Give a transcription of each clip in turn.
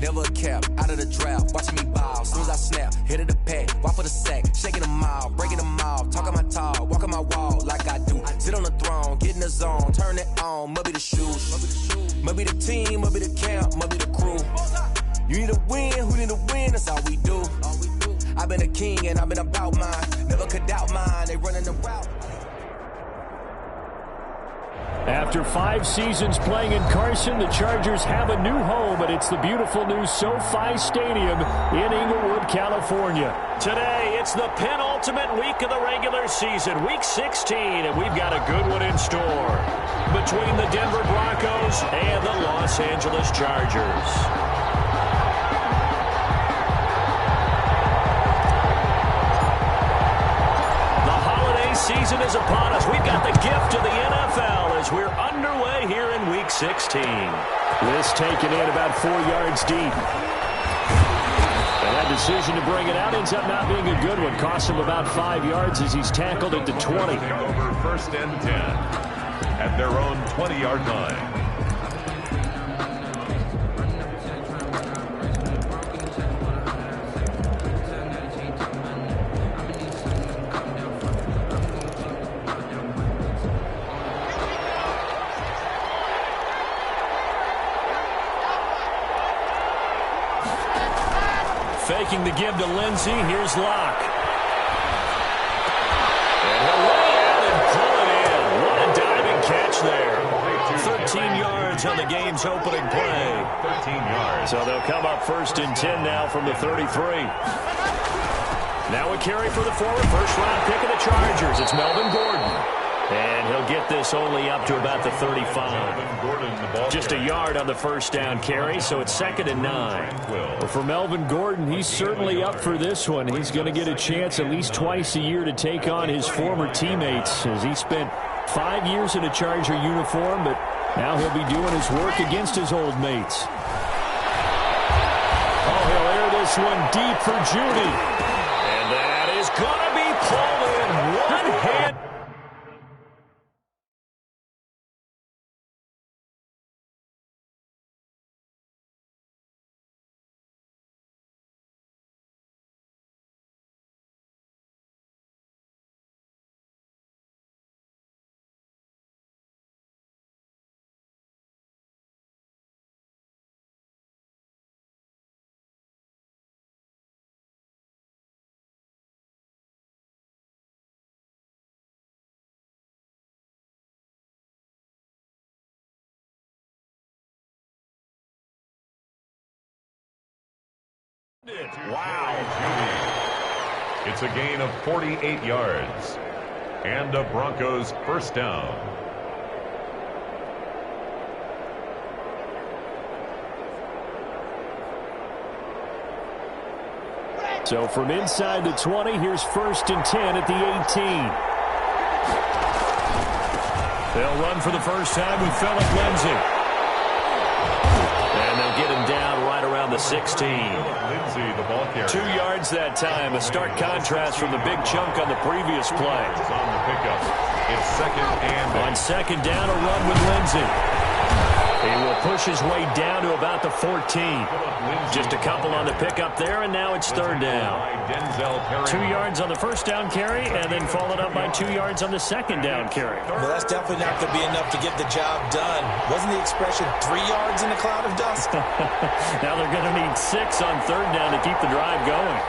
never a cap, out of the draft, watching me ball. Soon as I snap, hit of the pack, walk for the sack, shaking them out, breaking them off, talking my talk, walking my wall like I do. Sit on the throne, get in the zone, turn it on, must be the shoes, must be the team, must be the camp, must be the crew. You need a win, who need a win, that's all we do. I've been a king and I've been about mine, never could doubt mine, they running the route. After 5 seasons playing in Carson, the Chargers have a new home, and it's the beautiful new SoFi Stadium in Inglewood, California. Today, it's the penultimate week of the regular season, Week 16, and we've got a good one in store between the Denver Broncos and the Los Angeles Chargers. Season is upon us. We've got the gift of the NFL as we're underway here in Week 16. This taken in about 4 yards deep. And that decision to bring it out ends up not being a good one. Costs him about 5 yards as he's tackled into 20. Over first and 10 at their own 20-yard line. Faking the give to Lindsey. Here's Locke. And he'll lay out and pull it in. What a diving catch there. 13 yards on the game's opening play. 13 yards. So they'll come up first and 10 now from the 33. Now a carry for the forward first-round pick of the Chargers. It's Melvin Gordon. And he'll get this only up to about the 35. Just a yard on the first down carry, so it's 2nd and 9. Well, for Melvin Gordon, he's certainly up for this one. He's going to get a chance at least twice a year to take on his former teammates, as he spent 5 years in a Charger uniform, but now he'll be doing his work against his old mates. Oh, he'll air this one deep for Judy. And that is going to be pulled in. One hand. Wow. It's a gain of 48 yards. And a Broncos first down. So from inside the 20, here's 1st and 10 at the 18. They'll run for the first time with Phillip Lindsay. And they'll get him down right around the 16. Lindsay, the ball carrier. 2 yards that time. A stark contrast from the big chunk on the previous play. On the pickup. It's 2nd and... On 2nd down, a run with Lindsay. He will push his way down to about the 14. Just a couple on the pickup there, and now it's 3rd down. 2 yards on the first down carry, and then followed up by 2 yards on the 2nd down carry. Well, that's definitely not going to be enough to get the job done. Wasn't the expression 3 yards in a cloud of dust? Now they're going to need 6 on 3rd down to keep the drive going.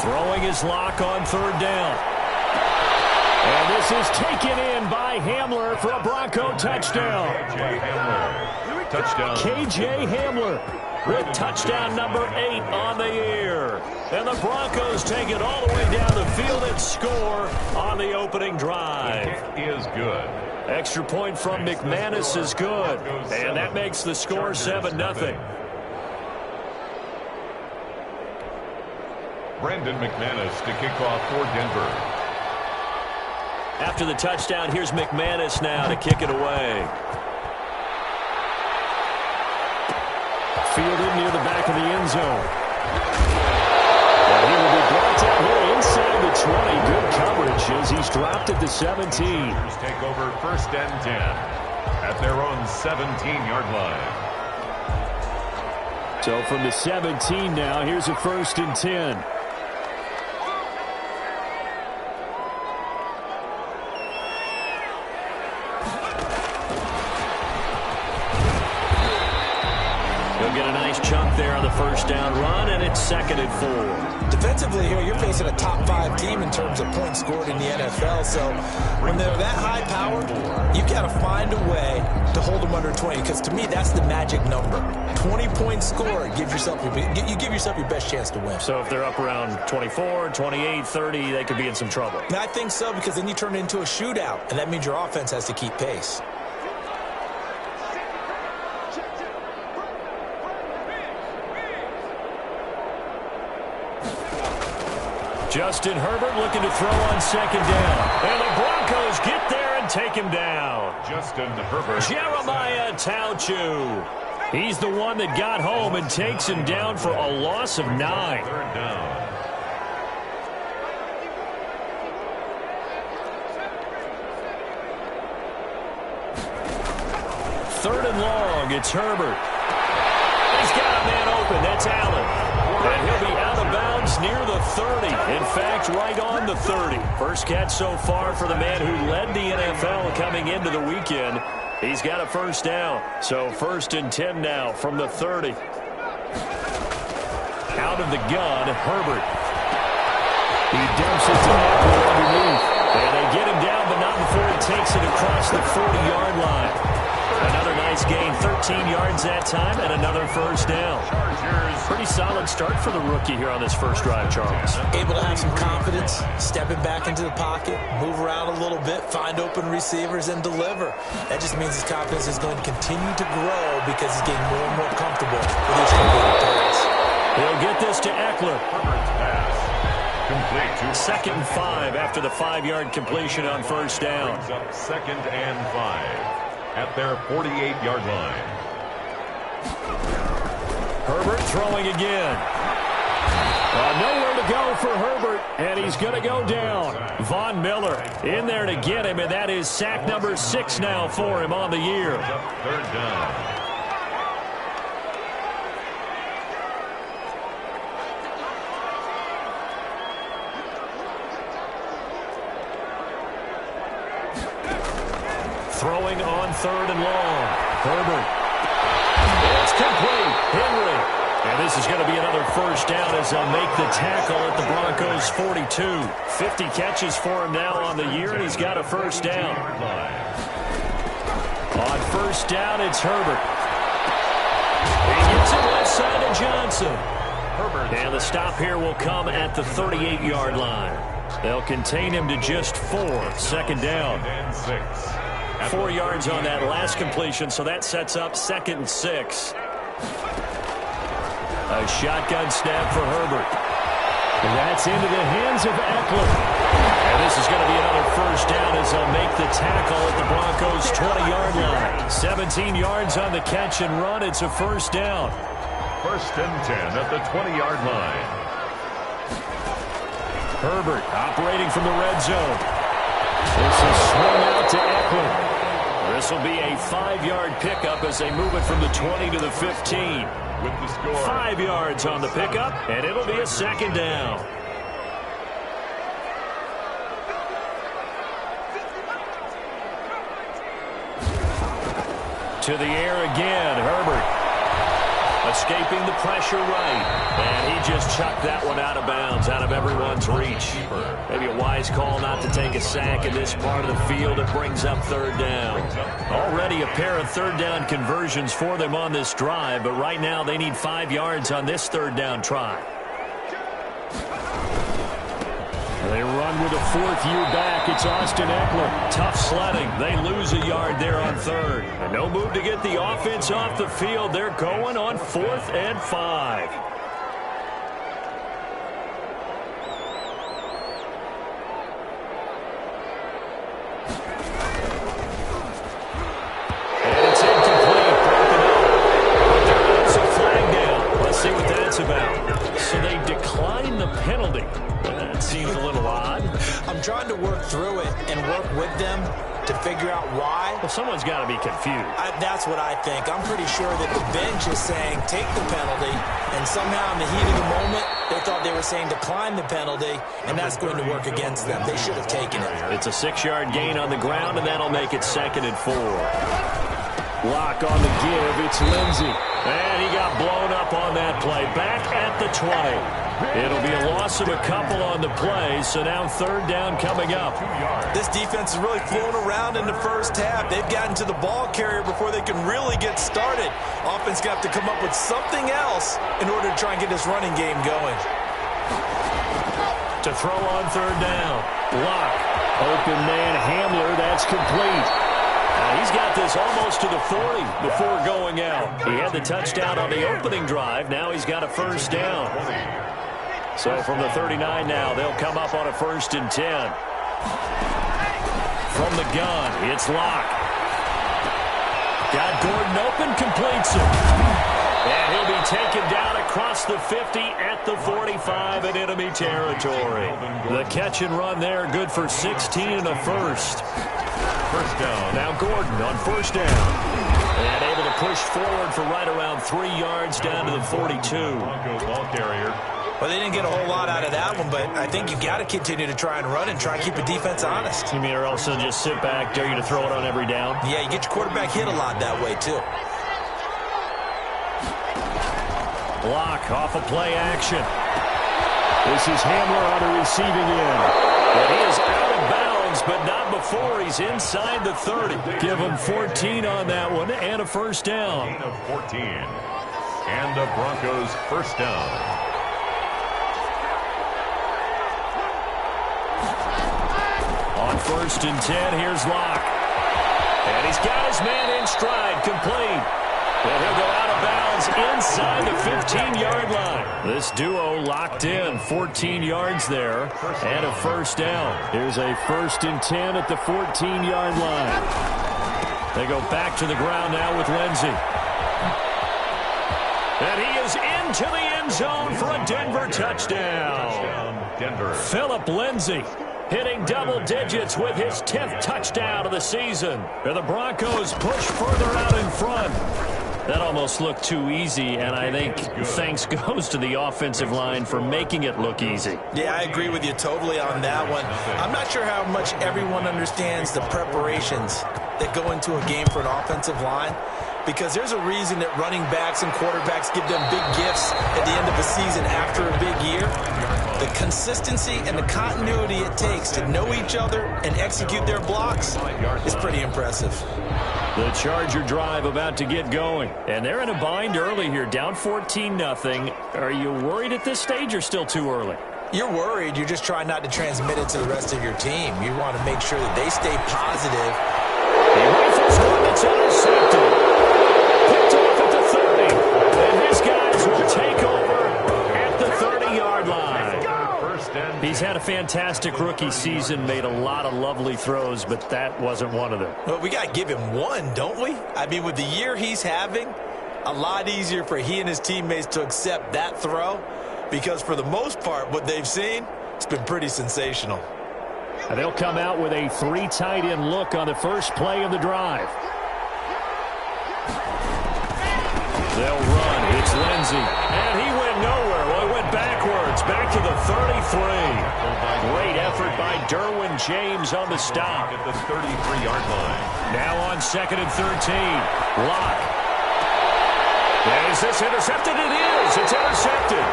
Throwing his lock on 3rd down. And this is taken in by Hamler for a Bronco touchdown. KJ Hamler. Touchdown. KJ Hamler with touchdown number 8 on the year. And the Broncos take it all the way down the field and score on the opening drive. It is good. Extra point from McManus is good. And that makes the score 7-0. Brandon McManus to kick off for Denver. After the touchdown, here's McManus now to kick it away. Fielded near the back of the end zone. And he will be brought down here inside the 20. Good coverage as he's dropped at the 17. Take over 1st and 10 at their own 17-yard line. So from the 17 now, here's a 1st and 10. He'll get a nice chunk there on the 1st down run, and it's 2nd and 4. Defensively here, you're facing a top 5 team in terms of points scored in the NFL. So when they're that high powered, you've got to find a way to hold them under 20. Because to me, that's the magic number. 20 points scored, you give yourself your best chance to win. So if they're up around 24, 28, 30, they could be in some trouble. And I think so, because then you turn it into a shootout, and that means your offense has to keep pace. Justin Herbert looking to throw on 2nd down. And the Broncos get there and take him down. Justin Herbert. Jeremiah Tauchu. He's the one that got home and takes him down for a loss of 9. 3rd down. Third and long, it's Herbert. He's got a man open. That's Allen. And he'll be out of bounds near the 30. In fact, right on the 30. First catch so far for the man who led the NFL coming into the weekend. He's got a 1st down. So 1st and 10 now from the 30. Out of the gun, Herbert. He dumps it to Eckler underneath. And they get him down, but not before he takes it across the 40-yard line. Another nice gain, 13 yards that time, and another 1st down. Pretty solid start for the rookie here on this first drive, Charles. Able to have some confidence, stepping back into the pocket, move around a little bit, find open receivers, and deliver. That just means his confidence is going to continue to grow because he's getting more and more comfortable with each completed pass. He'll get this to Eckler. Herbert's pass. Complete to 2nd and 5 after the 5-yard completion on 1st down. Brings up 2nd and 5 at their 48-yard line. Herbert throwing again. Nowhere to go for Herbert, and he's going to go down. Von Miller in there to get him, and that is sack number 6 now for him on the year. 3rd down. Throwing on 3rd and long. Herbert. It's complete. Henry. And this is going to be another 1st down as they'll make the tackle at the Broncos' 42. 50 catches for him now on the year, and he's got a 1st down. On 1st down, it's Herbert. He gets it left side to Johnson. Herbert. And the stop here will come at the 38-yard line. They'll contain him to just 4. 2nd down. And 6. 4 yards on that last completion, so that sets up 2nd and 6. A shotgun snap for Herbert. And that's into the hands of Eckler. And this is going to be another 1st down as they'll make the tackle at the Broncos' 20-yard line. 17 yards on the catch and run. It's a 1st down. 1st and 10 at the 20-yard line. Herbert operating from the red zone. This is swung out to Eckler. This will be a 5-yard pickup as they move it from the 20 to the 15. With the score. 5 yards on the pickup, and it'll be a 2nd down. To the air again, Herbert. Escaping the pressure right. And he just chucked that one out of bounds, out of everyone's reach. Maybe a wise call not to take a sack in this part of the field. It brings up 3rd down. Already a pair of 3rd down conversions for them on this drive, but right now they need 5 yards on this 3rd down try. They run with a 4th year back. It's Austin Eckler. Tough sledding. They lose a yard there on 3rd. And no move to get the offense off the field. They're going on 4th and 5. And it's incomplete. Broken up. But there is a flag down. Let's see what that's about. So they decline the penalty. That seems a little odd. I'm trying to work through it and work with them to figure out why. Well, someone's got to be confused. That's what I think. I'm pretty sure that the bench is saying take the penalty, and somehow in the heat of the moment, they thought they were saying decline the penalty, and that's going to work against them. They should have taken it. It's a 6-yard gain on the ground, and that'll make it 2nd and 4. Lock on the give. It's Lindsey. And he got blown up on that play. Back at the 20. It'll be a loss of a couple on the play, so now 3rd down coming up. This defense is really flown around in the first half. They've gotten to the ball carrier before they can really get started. Offense got to come up with something else in order to try and get this running game going. To throw on 3rd down. Lock. Open man Hamler. That's complete. He's got this almost to the 40 before going out. He had the touchdown on the opening drive. Now he's got a 1st down. So from the 39 now, they'll come up on a 1st and 10. From the gun, it's Lock. Got Gordon open, completes it. And he'll be taken down across the 50 at the 45 in enemy territory. The catch and run there, good for 16 and a 1st. 1st down. Now Gordon on 1st down. And able to push forward for right around 3 yards down to the 42. Broncos ball carrier. Well, they didn't get a whole lot out of that one, but I think you got to continue to try and run and try and keep the defense honest. You mean or else they'll just sit back, dare you to throw it on every down? Yeah, you get your quarterback hit a lot that way, too. Block off a play action. This is Hamler on the receiving end. And he is out of bounds, but not before he's inside the 30. Give him 14 on that one and a 1st down. Gain of 14. And the Broncos 1st down. On 1st and 10, here's Lock. And he's got his man in stride, complete. And he'll go out of bounds inside the 15-yard line. This duo locked in, 14 yards there, and a 1st down. Here's a 1st and 10 at the 14-yard line. They go back to the ground now with Lindsey. And he is into the end zone for a Denver touchdown. Denver. Philip Lindsey hitting double digits with his 10th touchdown of the season. And the Broncos push further out in front. That almost looked too easy, and I think thanks goes to the offensive line for making it look easy. Yeah, I agree with you totally on that one. I'm not sure how much everyone understands the preparations that go into a game for an offensive line, because there's a reason that running backs and quarterbacks give them big gifts at the end of the season after a big year. The consistency and the continuity it takes to know each other and execute their blocks is pretty impressive. The Charger drive about to get going. And they're in a bind early here, down 14-0. Are you worried at this stage or still too early? You're worried. You're just trying not to transmit it to the rest of your team. You want to make sure that they stay positive. He rifles one that's intercepted. Picked off at the 30. And his guys will take over at the 30-yard line. He's had a fantastic rookie season, made a lot of lovely throws, but that wasn't one of them. Well, we got to give him one, don't we? I mean, with the year he's having, a lot easier for he and his teammates to accept that throw, because for the most part, what they've seen, it's been pretty sensational. And they'll come out with a 3 tight end look on the first play of the drive. They'll run. It's Lindsey. And he went nowhere. Well, he went backwards. Back to the 33. Great effort by Derwin James on the stop. At the 33-yard line. Now on 2nd and 13. Lock. Is this intercepted? It is. It's intercepted.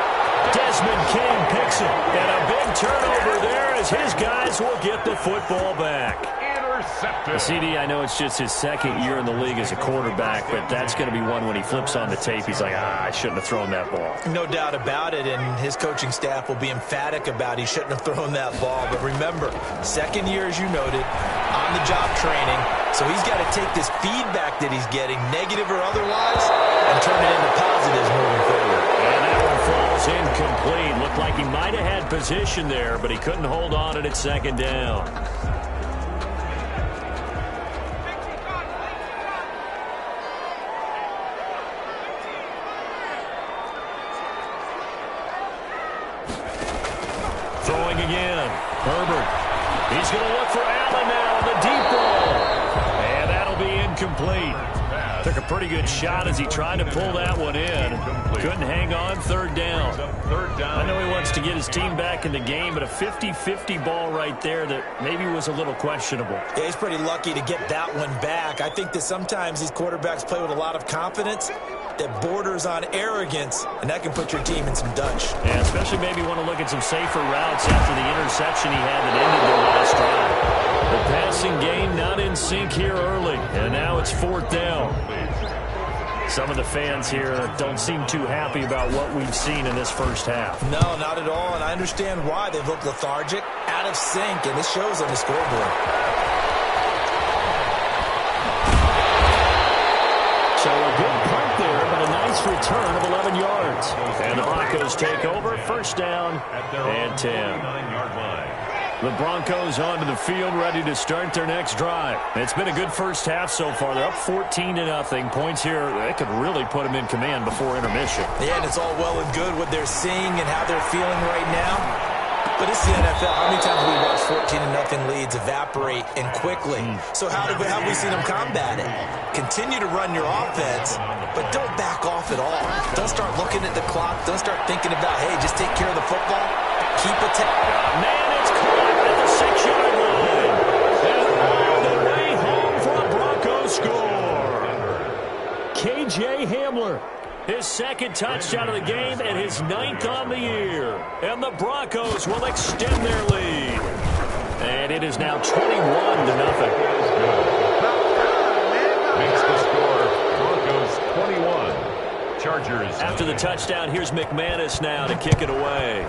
Desmond King picks it. And a big turnover there as his guys will get the football back. Intercepted. CD, I know it's just his 2nd year in the league as a quarterback, but that's going to be one when he flips on the tape, he's like, I shouldn't have thrown that ball. No doubt about it, and his coaching staff will be emphatic about he shouldn't have thrown that ball. But remember, 2nd year, as you noted, on-the-job training, so he's got to take this feedback that he's getting, negative or otherwise, and turn it into positives moving forward. And that one falls incomplete. Looked like he might have had position there, but he couldn't hold on it at 2nd down. Throwing again. Herbert. He's going to look for Allen now. The deep ball. incomplete. Took a pretty good shot as he tried to pull that one in. Couldn't hang on. Third down. I know he wants to get his team back in the game, but a 50-50 ball right there that maybe was a little questionable. Yeah, he's pretty lucky to get that one back. I think that sometimes these quarterbacks play with a lot of confidence that borders on arrogance, and that can put your team in some Dutch. Yeah, especially maybe want to look at some safer routes after the interception he had that ended their last drive. The passing game not in sync here early, and now it's fourth down. Some of the fans here don't seem too happy about what we've seen in this first half. No, not at all, and I understand why. They've looked lethargic, out of sync, and this shows on the scoreboard. So a good punt there, but a nice return of 11 yards. And the Broncos take over, first down and 10. The Broncos onto the field, ready to start their next drive. It's been a good first half so far. They're up 14-0. Points here, they could really put them in command before intermission. Yeah, and it's all well and good what they're seeing and how they're feeling right now. But it's the NFL. How many times have we watched 14-0 leads evaporate and quickly? So how have we seen them combat it? Continue to run your offense, but don't back off at all. Don't start looking at the clock. Don't start thinking about, hey, just take care of the football. Keep attacking. Man, it's caught at the 6-yard line. And all the way home for a Broncos score. K.J. Hamler. His second touchdown of the game and his 9th on the year. And the Broncos will extend their lead. And it is now 21-0. Makes the score Broncos 21. Chargers. After the touchdown, here's McManus now to kick it away.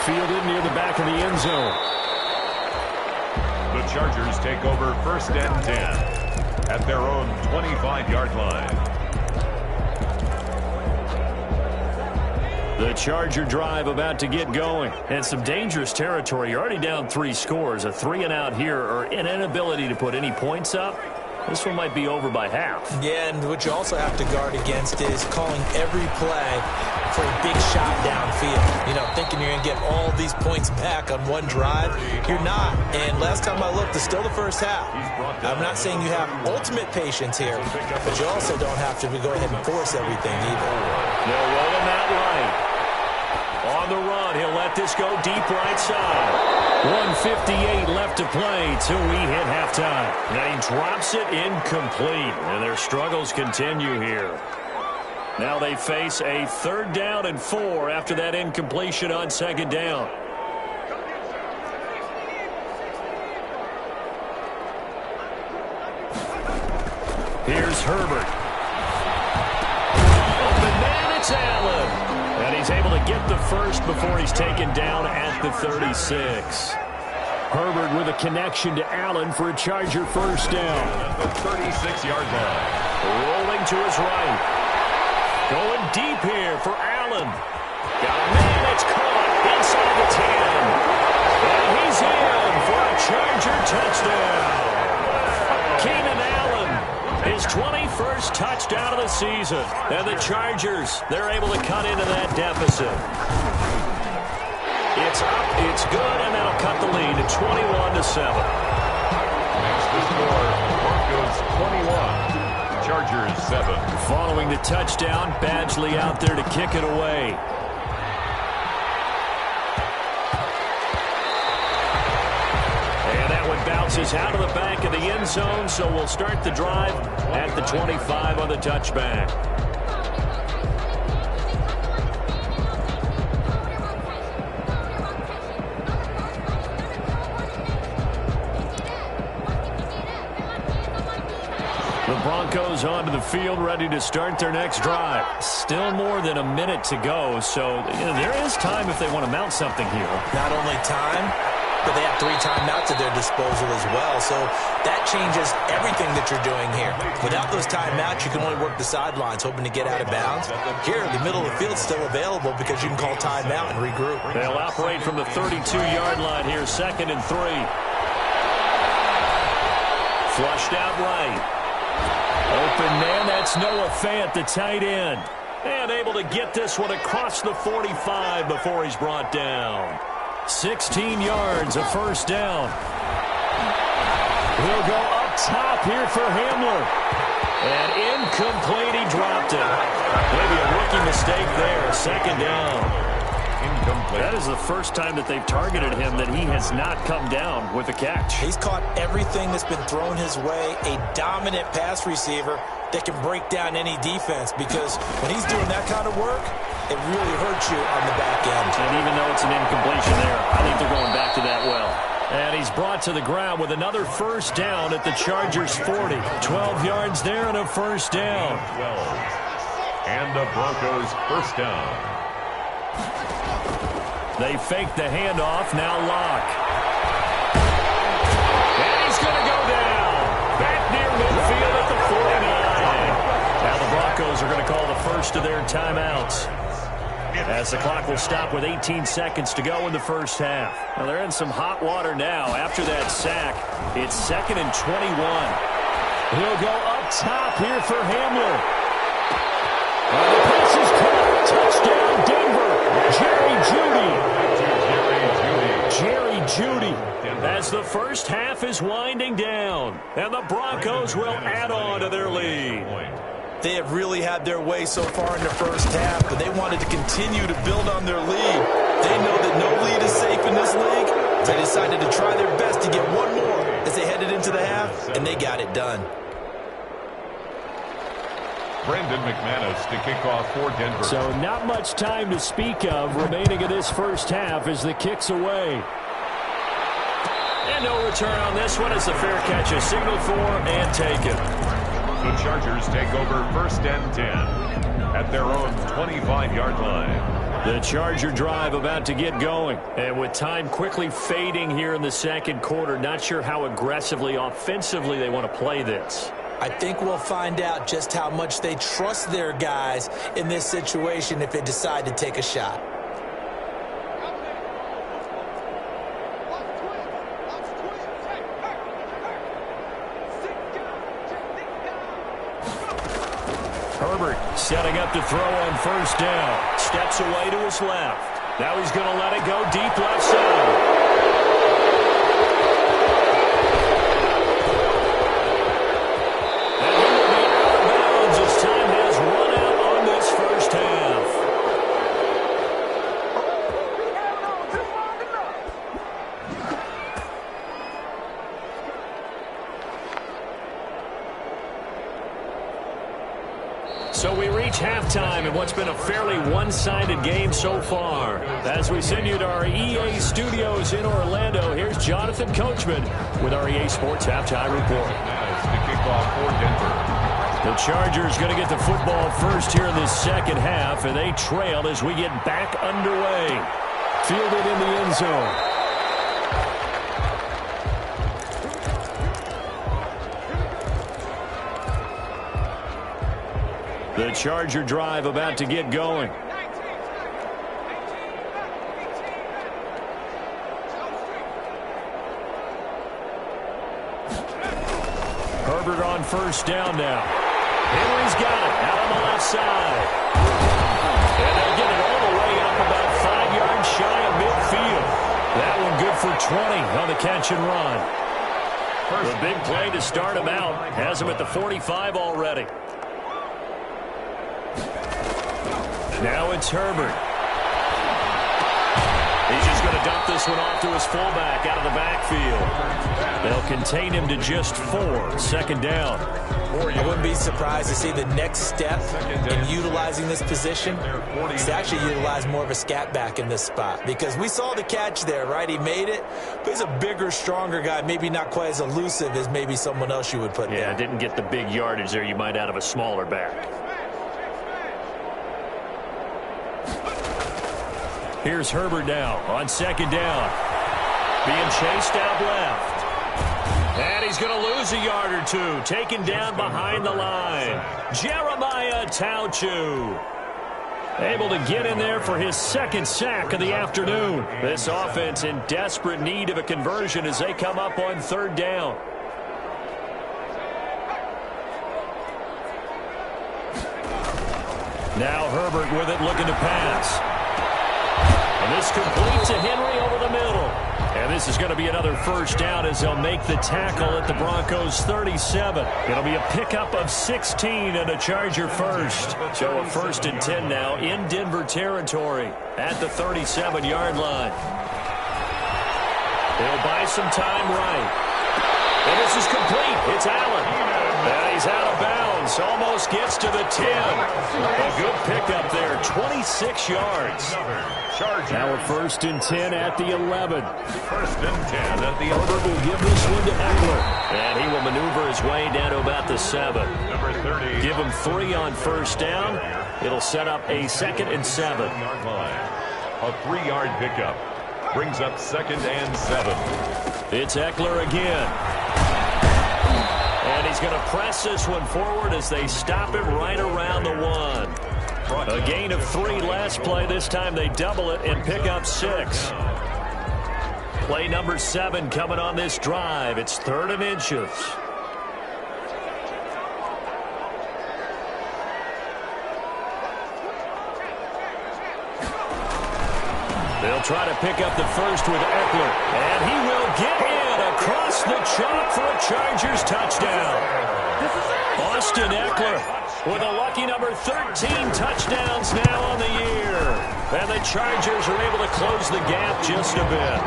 Fielded near the back of the end zone. The Chargers take over first and 10. At their own 25-yard line. The Charger drive about to get going. And some dangerous territory. You're already down 3 scores. A 3-and-out here or an inability to put any points up. This one might be over by half. Yeah, and what you also have to guard against is calling every play for a big shot downfield. You know, thinking you're going to get all these points back on one drive. You're not. And last time I looked, it's still the first half. I'm not saying you have ultimate patience here, but you also don't have to go ahead and force everything either. They'll roll him out right. On the run, he'll let this go deep right side. 1:58 left to play till we hit halftime. And he drops it incomplete. And their struggles continue here. Now they face a 3rd down and 4 after that incompletion on 2nd down. Here's Herbert. Open man, it's Allen. And he's able to get the first before he's taken down at the 36. Herbert with a connection to Allen for a Charger first down. At the 36-yard line. Rolling to his right. Going deep here for Allen. Got a man, it's caught inside the 10. And he's in for a Charger touchdown. Keenan Allen, his 21st touchdown of the season. And the Chargers, they're able to cut into that deficit. It's up, it's good, and that'll cut the lead to 21-7. Makes the score Broncos 21. Chargers 7. Following the touchdown, Badgley out there to kick it away. And that one bounces out of the back of the end zone, so we'll start the drive at the 25 on the touchback. The Broncos onto the field, ready to start their next drive. Still more than a minute to go, so there is time if they want to mount something here. Not only time, but they have 3 timeouts at their disposal as well. So that changes everything that you're doing here. Without those timeouts, you can only work the sidelines, hoping to get out of bounds. Here, the middle of the field is still available because you can call timeout and regroup. They'll operate from the 32-yard line here, 2nd and 3. Flushed out right. Open man, that's Noah Fant, the tight end. And able to get this one across the 45 before he's brought down. 16 yards, a first down. He'll go up top here for Hamler. And incomplete, he dropped it. Maybe a rookie mistake there, second down. Incomplete. That is the first time that they've targeted him that he has not come down with a catch. He's caught everything that's been thrown his way, a dominant pass receiver that can break down any defense, because when he's doing that kind of work, it really hurts you on the back end. And even though it's an incompletion there, I think they're going back to that well. And he's brought to the ground with another first down at the Chargers 40. 12 yards there and a first down. 12. And the Broncos first down. They fake the handoff, now Locke. And he's going to go down. Back near midfield at the 49. Now the Broncos are going to call the first of their timeouts, as the clock will stop with 18 seconds to go in the first half. Now they're in some hot water now after that sack. It's 2nd and 21. He'll go up top here for Hamler. The pass is caught. Touchdown, Denver. Jerry Jeudy. As the first half is winding down, and the Broncos will add on to their lead. They have really had their way so far in the first half, but they wanted to continue to build on their lead. They know that no lead is safe in this league. They decided to try their best to get one more as they headed into the half, and they got it done. Brandon McManus to kick off for Denver. So not much time to speak of remaining in this first half as the kick's away. And no return on this one as the fair catch is signaled for and taken. The Chargers take over 1st and 10 at their own 25-yard line. The Charger drive about to get going. And with time quickly fading here in the second quarter, not sure how aggressively, offensively they want to play this. I think we'll find out just how much they trust their guys in this situation if they decide to take a shot. Herbert setting up to throw on first down. Steps away to his left. Now he's going to let it go deep left side. So we reach halftime in what's been a fairly one-sided game so far. As we send you to our EA studios in Orlando, here's Jonathan Coachman with our EA Sports Halftime Report. To kick off for Denver. The Chargers going to get the football first here in this second half, and they trail as we get back underway. Fielded in the end zone. The Charger drive about to get going. Herbert on first down now. Henry's got it out on the left side. And they'll get it all the way up about 5 yards shy of midfield. That one good for 20 on the catch and run. The big play to start him out has him at the 45 already. Now it's Herbert. He's just going to dump this one off to his fullback out of the backfield. They'll contain him to just 4. Second down. I wouldn't be surprised to see the next step in utilizing this position is to actually utilize more of a scat back in this spot, because we saw the catch there, right? He made it, but he's a bigger, stronger guy, maybe not quite as elusive as maybe someone else you would put there. Yeah, didn't get the big yardage there you might out of a smaller back. Here's Herbert now on second down. Being chased out left. And he's going to lose a yard or two. Taken down behind the line. Jeremiah Tauchu. Able to get in there for his second sack of the afternoon. This offense in desperate need of a conversion as they come up on third down. Now Herbert with it, looking to pass. And This complete to Henry over the middle. And this is going to be another first down as they'll make the tackle at the Broncos 37. It'll be a pickup of 16 and a Charger first. So a 1st and 10 now in Denver territory at the 37-yard line. They'll buy some time right. And this is complete. It's Allen. And he's out of bounds. Almost gets to the 10. A good pickup there. 26 yards. Now a 1st and 10 at the 11. 1st and 10 at the 11. Herbert will give this one to Eckler. And he will maneuver his way down to about the 7. Number 30. Give him 3 on 1st down. It'll set up a 2nd and 7. A 3-yard pickup. Brings up 2nd and 7. It's Eckler again. And he's going to press this one forward as they stop him right around the 1. A gain of 3 last play. This time they double it and pick up 6. Play number 7 coming on this drive. It's 3rd and inches. They'll try to pick up the first with Eckler. And he will get in across the chalk for a Chargers touchdown. Austin Eckler with a lucky number 13 touchdowns now on the year. And the Chargers are able to close the gap just a bit.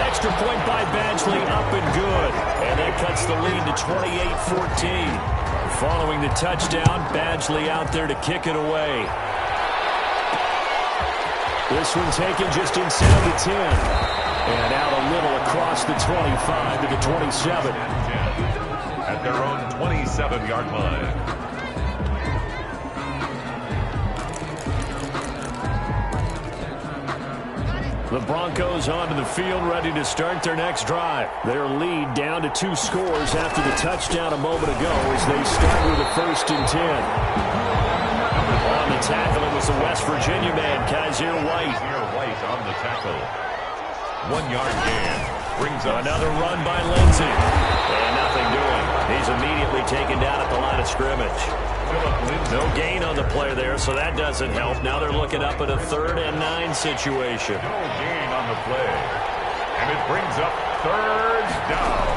Extra point by Badgley up and good. And that cuts the lead to 28-14. Following the touchdown, Badgley out there to kick it away. This one taken just inside the 10. And out a little across the 25 to the 27. At their own 27-yard line. The Broncos onto the field, ready to start their next drive. Their lead down to 2 scores after the touchdown a moment ago as they start with a 1st and 10. On the tackle, it was the West Virginia man, Kaiser White. Kaiser White on the tackle. 1-yard gain. Brings up another run by Lindsey. And nothing doing. He's immediately taken down at the line of scrimmage. No gain on the play there, so that doesn't help. Now they're looking up at a 3rd and 9 situation. No gain on the play. And it brings up 3rd down.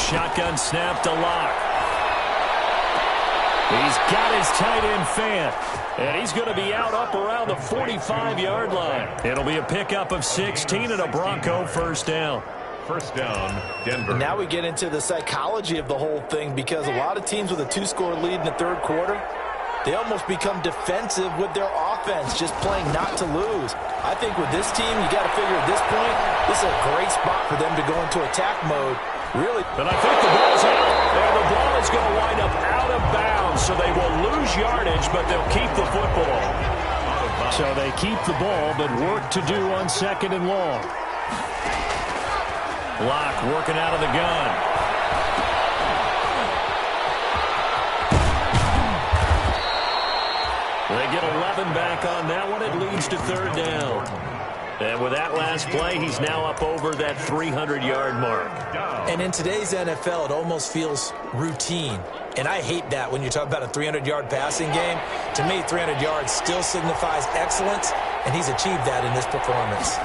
Shotgun snap to Locke. He's got his tight end fan, and he's going to be out up around the 45-yard line. It'll be a pickup of 16 and a Bronco 1st down. 1st down, Denver. Now we get into the psychology of the whole thing because a lot of teams with a 2-score lead in the 3rd quarter, they almost become defensive with their offense, just playing not to lose. I think with this team, you got to figure at this point, this is a great spot for them to go into attack mode. Really? But I think the ball's out. And the ball is going to wind up out of bounds, so they will lose yardage, but they'll keep the football. So they keep the ball, but work to do on 2nd and long. Locke working out of the gun. They get 11 back on that one. It leads to 3rd down. And with that last play, he's now up over that 300-yard mark. And in today's NFL, it almost feels routine. And I hate that when you talk about a 300-yard passing game. To me, 300 yards still signifies excellence, and he's achieved that in this performance.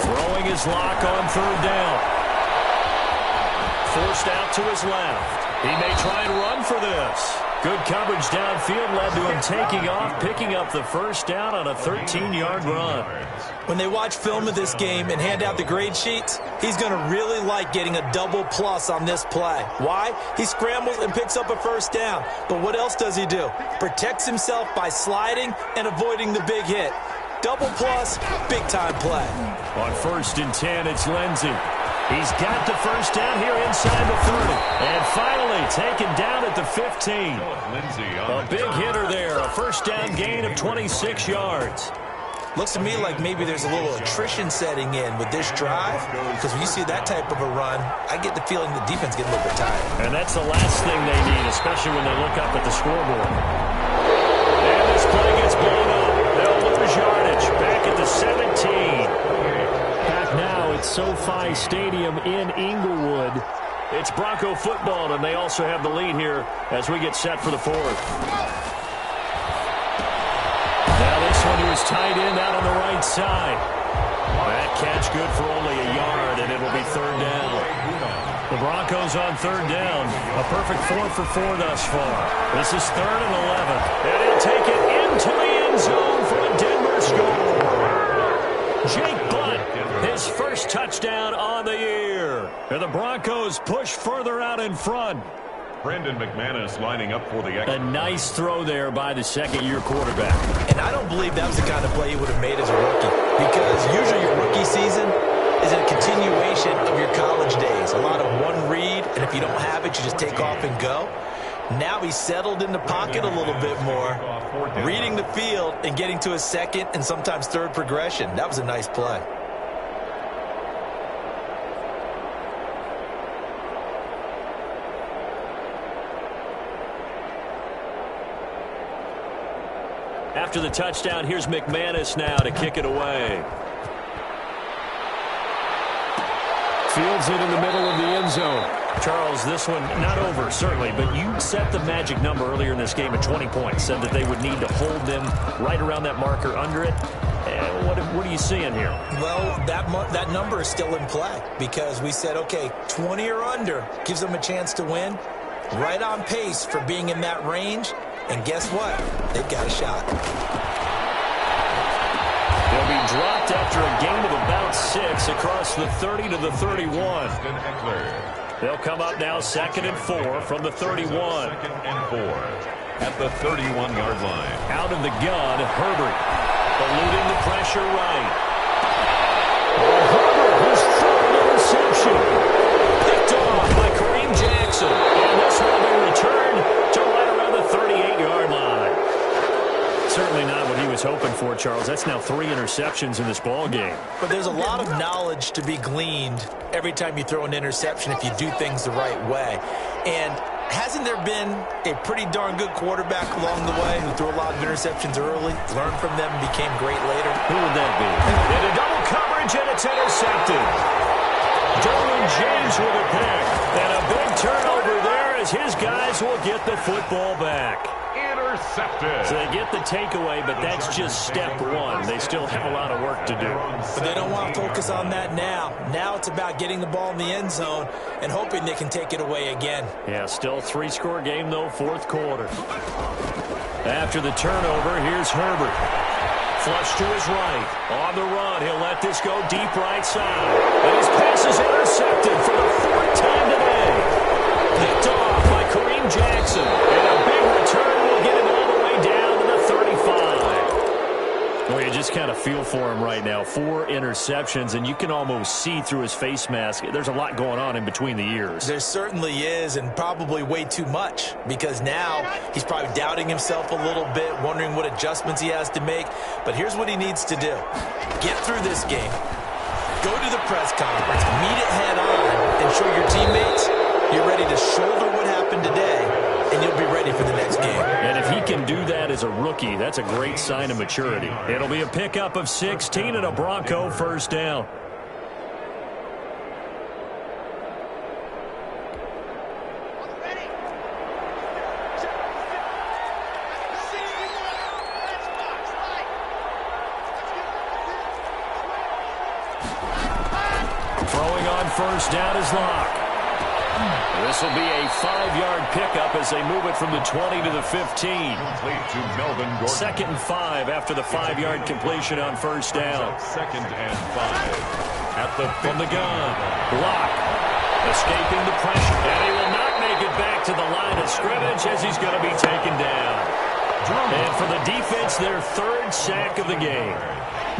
Throwing his Lock on 3rd down. Forced out to his left. He may try and run for this. Good coverage downfield led to him taking off, picking up the 1st down on a 13-yard run. When they watch film of this game and hand out the grade sheets, he's going to really like getting a double plus on this play. Why? He scrambles and picks up a 1st down. But what else does he do? Protects himself by sliding and avoiding the big hit. Double plus, big-time play. On 1st and 10, it's Lindsey. He's got the 1st down here inside the 30. And finally taken down at the 15. A big hitter there. A 1st down gain of 26 yards. Looks to me like maybe there's a little attrition setting in with this drive. Because when you see that type of a run, I get the feeling the defense gets a little bit tired. And that's the last thing they need, especially when they look up at the scoreboard. And this play gets blown up. They'll lose yardage. Back at the 17. Back now at SoFi Stadium in Inglewood. It's Bronco football, and they also have the lead here as we get set for the 4th. Now this one to his tight end out on the right side. That catch good for only a yard, and it will be third down. The Broncos on third down. A perfect 4 for 4 thus far. This is 3rd and 11. And he'll take it into the end zone for a Denver score. Jake Butt, his first touchdown on the year. And the Broncos push further out in front. Brandon McManus lining up for the extra. A nice throw there by the second-year quarterback. And I don't believe that was the kind of play he would have made as a rookie, because usually your rookie season is a continuation of your college days. A lot of one read, and if you don't have it, you just take off and go. Now he's settled in the pocket a little bit more, reading the field and getting to his second and sometimes third progression. That was a nice play. After the touchdown, here's McManus now to kick it away. Fields it in the middle of the end zone. Charles, this one not over, certainly, but you set the magic number earlier in this game at 20 points. Said that they would need to hold them right around that marker under it. What are you seeing here? Well, that number is still in play because we said, okay, 20 or under gives them a chance to win. Right on pace for being in that range. And guess what? They've got a shot. They'll be dropped after a gain of about 6 across the 30 to the 31. They'll come up now 2nd and 4 from the 31. 2nd and 4 at the 31-yard line. Out of the gun, Herbert. Eluding the pressure right. Herbert has thrown an interception. Picked off by Kareem Jackson. And this will be returned to right around the 38-yard line. Certainly not what he was hoping for, Charles. That's now 3 interceptions in this ball game. But there's a lot of knowledge to be gleaned every time you throw an interception if you do things the right way. And hasn't there been a pretty darn good quarterback along the way who threw a lot of interceptions early, learned from them, and became great later? Who would that be? Into double coverage, and it's intercepted. Derwin James with a pick. And a big turnover there as his guys will get the football back. Intercepted. So they get the takeaway, but that's just step 1. They still have a lot of work to do. But they don't want to focus on that now. Now it's about getting the ball in the end zone and hoping they can take it away again. Yeah, still 3-score game, though, 4th quarter. After the turnover, here's Herbert. Flush to his right. On the run, he'll let this go deep right side. And his pass is intercepted for the 4th time today. Picked off by Kareem Jackson. And a big return will get him all the way down to the 35. Well, you just kind of feel for him right now. 4 interceptions, and you can almost see through his face mask. There's a lot going on in between the ears. There certainly is, and probably way too much, because now he's probably doubting himself a little bit, wondering what adjustments he has to make. But here's what he needs to do. Get through this game. Go to the press conference, meet it head on, and show your teammates you're ready to shoulder what happened today, and you'll be ready for the next game. And if he can do that as a rookie, that's a great sign of maturity. It'll be a pickup of 16 and a Bronco first down. Throwing on first down is Locke. This will be a 5-yard pickup as they move it from the 20 to the 15. Complete to Melvin Gordon. 2nd and 5 after the 5-yard completion on first down. 2nd and 5 at the From the gun, Locke escaping the pressure. And he will not make it back to the line of scrimmage as he's going to be taken down. And for the defense, their 3rd sack of the game.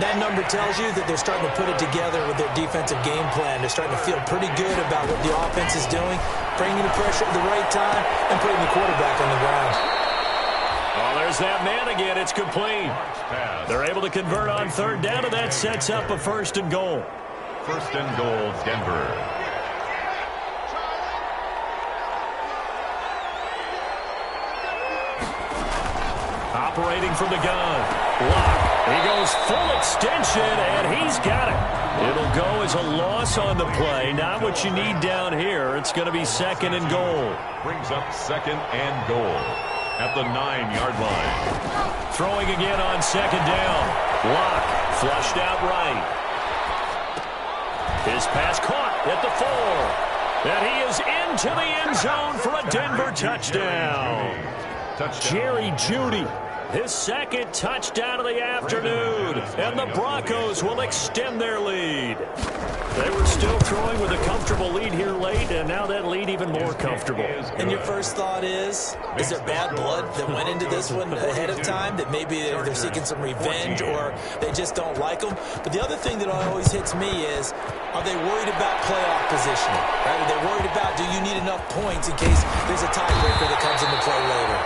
That number tells you that they're starting to put it together with their defensive game plan. They're starting to feel pretty good about what the offense is doing, bringing the pressure at the right time, and putting the quarterback on the ground. Oh, there's that man again. It's complete. They're able to convert on 3rd down, and that sets up a 1st and goal. 1st and goal, Denver. Operating from the gun, Locke. He goes full extension, and he's got it. It'll go as a loss on the play. Not what you need down here. It's going to be 2nd and goal. Brings up 2nd and goal. at the 9-yard line. Throwing again on second down. Lock flushed out right. His pass caught at the 4. And he is into the end zone for a Denver touchdown. Jerry Jeudy, his second touchdown of the afternoon. And the Broncos will extend their lead. They were still throwing with a comfortable lead here late, and now that lead even more comfortable. And your first thought is there bad blood that went into this one ahead of time, that maybe they're seeking some revenge or they just don't like them? But the other thing that always hits me is, are they worried about playoff positioning? Right? Are they worried about, do you need enough points in case there's a tiebreaker that comes into play later?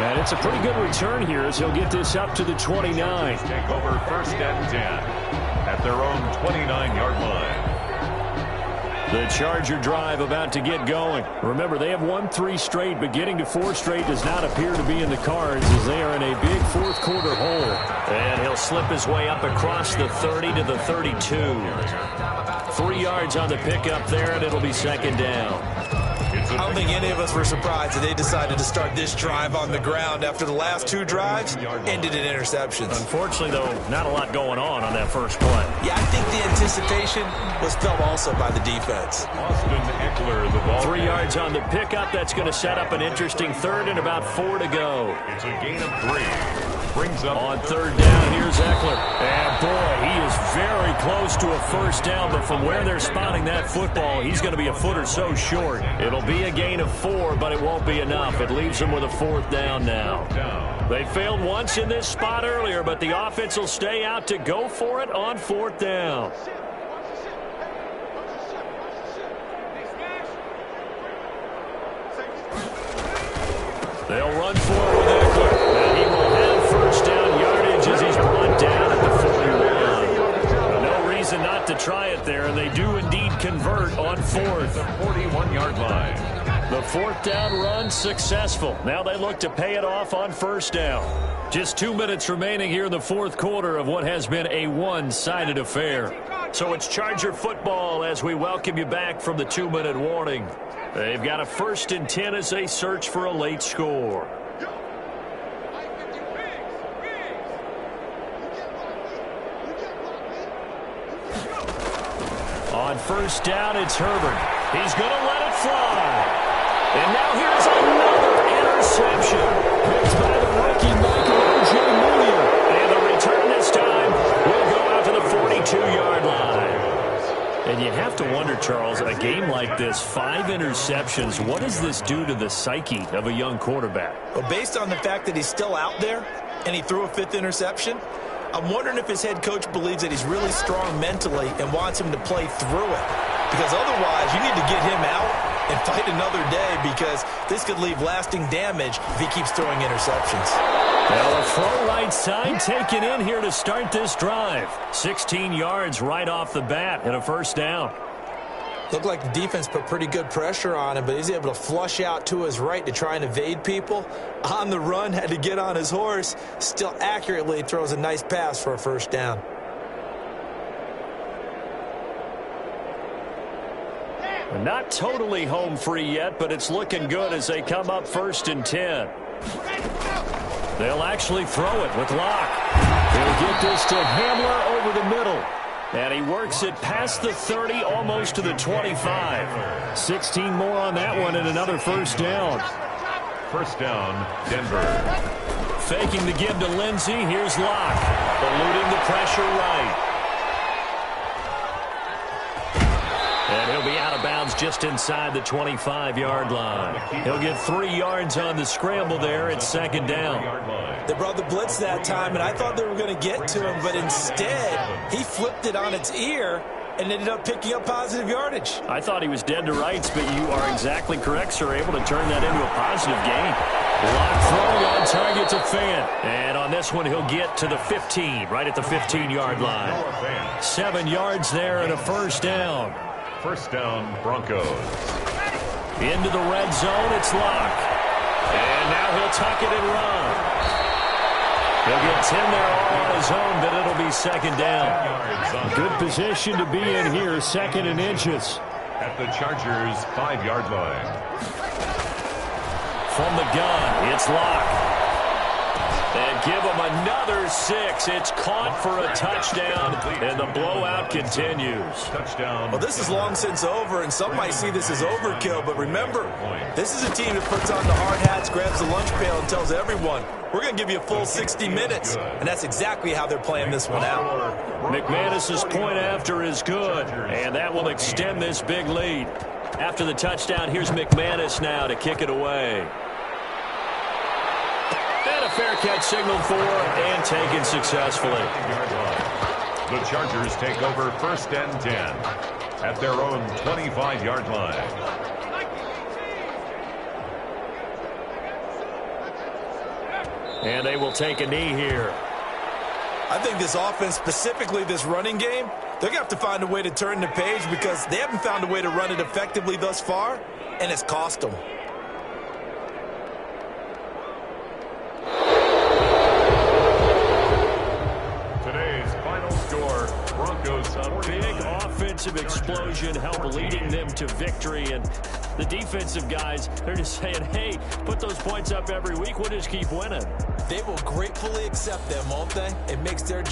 And it's a pretty good return here as he'll get this up to the 29. Take over first and 10 at their own 29-yard line. The Charger drive about to get going. Remember, they have won 3 straight, but getting to 4 straight does not appear to be in the cards as they are in a big fourth-quarter hole. And he'll slip his way up across the 30 to the 32. 3 yards on the pickup there, and it'll be second down. I don't think any of us were surprised that they decided to start this drive on the ground after the last 2 drives ended in interceptions. Unfortunately, though, not a lot going on that first play. Yeah, I think the anticipation was felt also by the defense. Austin Eckler, the ball. 3 yards on the pickup. That's going to set up an interesting third and about 4 to go. It's a gain of 3. Brings up on third down, here's Eckler. And boy, he is very close to a first down, but from where they're spotting that football, he's going to be a foot or so short. It'll be a gain of 4, but it won't be enough. It leaves them with a 4th down now. They failed once in this spot earlier, but the offense will stay out to go for it on 4th down. They'll run forward with Eckler. And he will have first down yardage as he's brought down at the 41. No reason not to try it there, and they do indeed convert on 4th. 41-yard line. The 4th down run successful. Now they look to pay it off on first down. Just 2 minutes remaining here in the 4th quarter of what has been a one-sided affair. So it's Charger football as we welcome you back from the 2-minute warning. They've got a 1st and 10 as they search for a late score. On first down, it's Herbert. He's going to let it fly. And now here's another interception. Picked by the rookie Michael O.J. Mooney. And the return this time will go out to the 42-yard line. And you have to wonder, Charles, a game like this, 5 interceptions, what does this do to the psyche of a young quarterback? Well, based on the fact that he's still out there and he threw a 5th interception, I'm wondering if his head coach believes that he's really strong mentally and wants him to play through it. Because otherwise, you need to get him out and fight another day, because this could leave lasting damage if he keeps throwing interceptions. Well, a throw right side taken in here to start this drive. 16 yards right off the bat and a first down. Looked like the defense put pretty good pressure on him, but he's able to flush out to his right to try and evade people. On the run, had to get on his horse. Still accurately throws a nice pass for a first down. Not totally home free yet, but it's looking good as they come up 1st and 10. They'll actually throw it with Locke. He'll get this to Hamler over the middle. And he works it past the 30, almost to the 25. 16 more on that one and another first down. First down, Denver. Faking the give to Lindsey. Here's Locke. Eluding the pressure right. And he'll be out of bounds just inside the 25-yard line. He'll get 3 yards on the scramble there at second down. They brought the blitz that time, and I thought they were going to get to him, but instead he flipped it on its ear and ended up picking up positive yardage. I thought he was dead to rights, but you are exactly correct, sir. Able to turn that into a positive gain. Lock throwing on target to Fan. And on this one, he'll get to the 15, right at the 15-yard line. 7 yards there and a first down. First down, Broncos. Into the red zone, it's Locke. And now he'll tuck it and run. He'll get 10 there all on his own, but it'll be second down. Good position to be in here, 2nd and inches. At the Chargers' 5-yard line. from the gun. It's Locke. And give him another 6. It's caught for a touchdown, and the blowout continues. Touchdown. Well, this is long since over, and some might see this as overkill. But remember, this is a team that puts on the hard hats, grabs the lunch pail, and tells everyone, we're going to give you a full 60 minutes. And that's exactly how they're playing this one out. McManus's point after is good, and that will extend this big lead. After the touchdown, here's McManus now to kick it away. And a fair catch signaled for and taken successfully. The Chargers take over 1st and 10 at their own 25-yard line. And they will take a knee here. I think this offense, specifically this running game, they're going to have to find a way to turn the page because they haven't found a way to run it effectively thus far, and it's cost them. Today's final score, Broncos A big offensive explosion help leading them to victory. And the defensive guys, they're just saying, hey, put those points up every week. We'll just keep winning. They will gratefully accept them, won't they? It makes their